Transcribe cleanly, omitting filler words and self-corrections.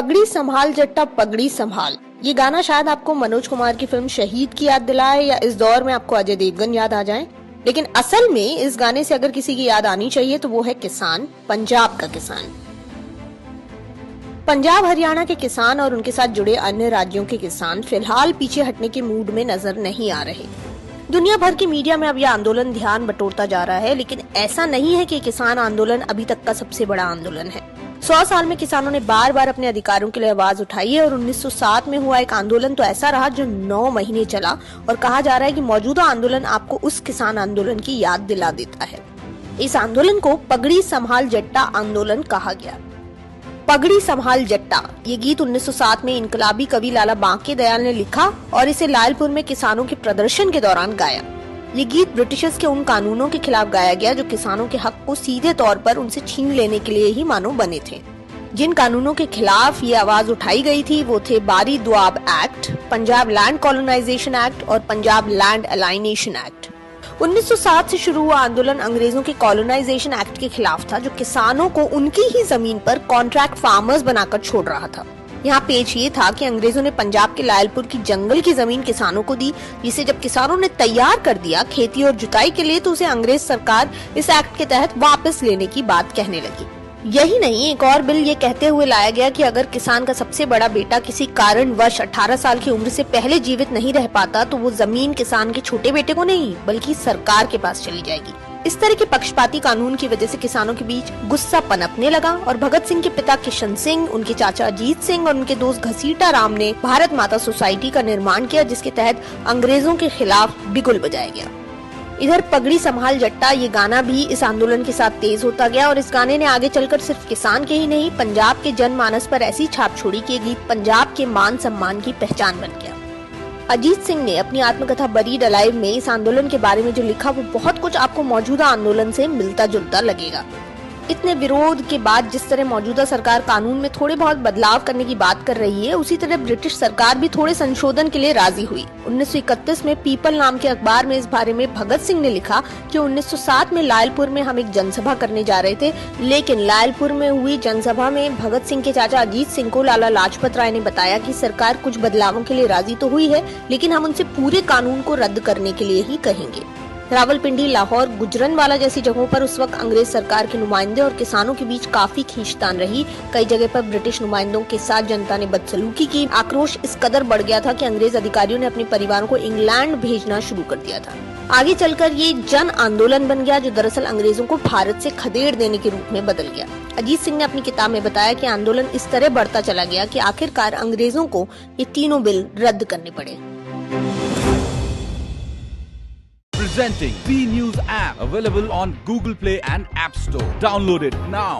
पगड़ी संभाल जट्टा पगड़ी संभाल, ये गाना शायद आपको मनोज कुमार की फिल्म शहीद की याद दिलाए या इस दौर में आपको अजय देवगन याद आ जाए। लेकिन असल में इस गाने से अगर किसी की याद आनी चाहिए तो वो है किसान, पंजाब का किसान। पंजाब हरियाणा के किसान और उनके साथ जुड़े अन्य राज्यों के किसान फिलहाल पीछे हटने के मूड में नजर नहीं आ रहे। दुनिया भर की मीडिया में अब यह आंदोलन ध्यान बटोरता जा रहा है, लेकिन ऐसा नहीं है कि किसान आंदोलन अभी तक का सबसे बड़ा आंदोलन है। 100 साल में किसानों ने बार बार अपने अधिकारों के लिए आवाज उठाई है और 1907 में हुआ एक आंदोलन तो ऐसा रहा जो 9 महीने चला और कहा जा रहा है कि मौजूदा आंदोलन आपको उस किसान आंदोलन की याद दिला देता है। इस आंदोलन को पगड़ी संभाल जट्टा आंदोलन कहा गया। पगड़ी संभाल जट्टा ये गीत 1907 में इनकलाबी कवि लाला बांके दयाल ने लिखा और इसे लायलपुर में किसानों के प्रदर्शन के दौरान गाया। ये गीत ब्रिटिशर्स के उन कानूनों के खिलाफ गाया गया जो किसानों के हक को सीधे तौर पर उनसे छीन लेने के लिए ही मानो बने थे। जिन कानूनों के खिलाफ ये आवाज उठाई गई थी वो थे Bari Doab act, Punjab land colonization act और पंजाब लैंड अलाइनेशन एक्ट। 1907 से शुरू हुआ आंदोलन अंग्रेजों के कॉलोनाइजेशन एक्ट के खिलाफ था जो किसानों को उनकी ही जमीन पर कॉन्ट्रैक्ट फार्मर्स बनाकर छोड़ रहा था। यहाँ पेच ये था कि अंग्रेजों ने पंजाब के लायलपुर की जंगल की जमीन किसानों को दी, जिसे जब किसानों ने तैयार कर दिया खेती और जुताई के लिए तो उसे अंग्रेज सरकार इस एक्ट के तहत वापस लेने की बात कहने लगी। यही नहीं, एक और बिल ये कहते हुए लाया गया कि अगर किसान का सबसे बड़ा बेटा किसी कारणवश 18 साल की उम्र से पहले जीवित नहीं रह पाता तो वो जमीन किसान के छोटे बेटे को नहीं बल्कि सरकार के पास चली जाएगी। इस तरह के पक्षपाती कानून की वजह से किसानों के बीच गुस्सा पनपने लगा और भगत सिंह के पिता किशन सिंह, उनके चाचा अजीत सिंह और उनके दोस्त घसीटा राम ने भारत माता सोसाइटी का निर्माण किया, जिसके तहत अंग्रेजों के खिलाफ बिगुल बजाया गया। इधर पगड़ी संभाल जट्टा ये गाना भी इस आंदोलन के साथ तेज होता गया और इस गाने ने आगे चलकर सिर्फ किसान के ही नहीं पंजाब के जनमानस पर ऐसी छाप छोड़ी कि ये गीत पंजाब के मान सम्मान की पहचान बन गया। अजीत सिंह ने अपनी आत्मकथा बरीड अलाइव में इस आंदोलन के बारे में जो लिखा वो बहुत कुछ आपको मौजूदा आंदोलन से मिलता जुलता लगेगा। इतने विरोध के बाद जिस तरह मौजूदा सरकार कानून में थोड़े बहुत बदलाव करने की बात कर रही है, उसी तरह ब्रिटिश सरकार भी थोड़े संशोधन के लिए राजी हुई। 1931 में पीपल नाम के अखबार में इस बारे में भगत सिंह ने लिखा कि 1907 में लायलपुर में हम एक जनसभा करने जा रहे थे, लेकिन लायलपुर में हुई जनसभा में भगत सिंह के चाचा अजीत सिंह को लाला लाजपत राय ने बताया कि सरकार कुछ बदलावों के लिए राजी तो हुई है, लेकिन हम उनसे पूरे कानून को रद्द करने के लिए ही कहेंगे। रावलपिंडी, लाहौर, गुजरनवाला जैसी जगहों पर उस वक्त अंग्रेज सरकार के नुमाइंदे और किसानों के बीच काफी खींचतान रही। कई जगह पर ब्रिटिश नुमाइंदों के साथ जनता ने बदसलूकी की। आक्रोश इस कदर बढ़ गया था कि अंग्रेज अधिकारियों ने अपने परिवारों को इंग्लैंड भेजना शुरू कर दिया था। आगे चलकर ये जन आंदोलन बन गया जो दरअसल अंग्रेजों को भारत से खदेड़ देने के रूप में बदल गया। अजीत सिंह ने अपनी किताब में बताया कि आंदोलन इस तरह बढ़ता चला गया कि आखिरकार अंग्रेजों को ये तीनों बिल रद्द करने पड़े। Presenting B News app available on Google Play and App Store. Download it now.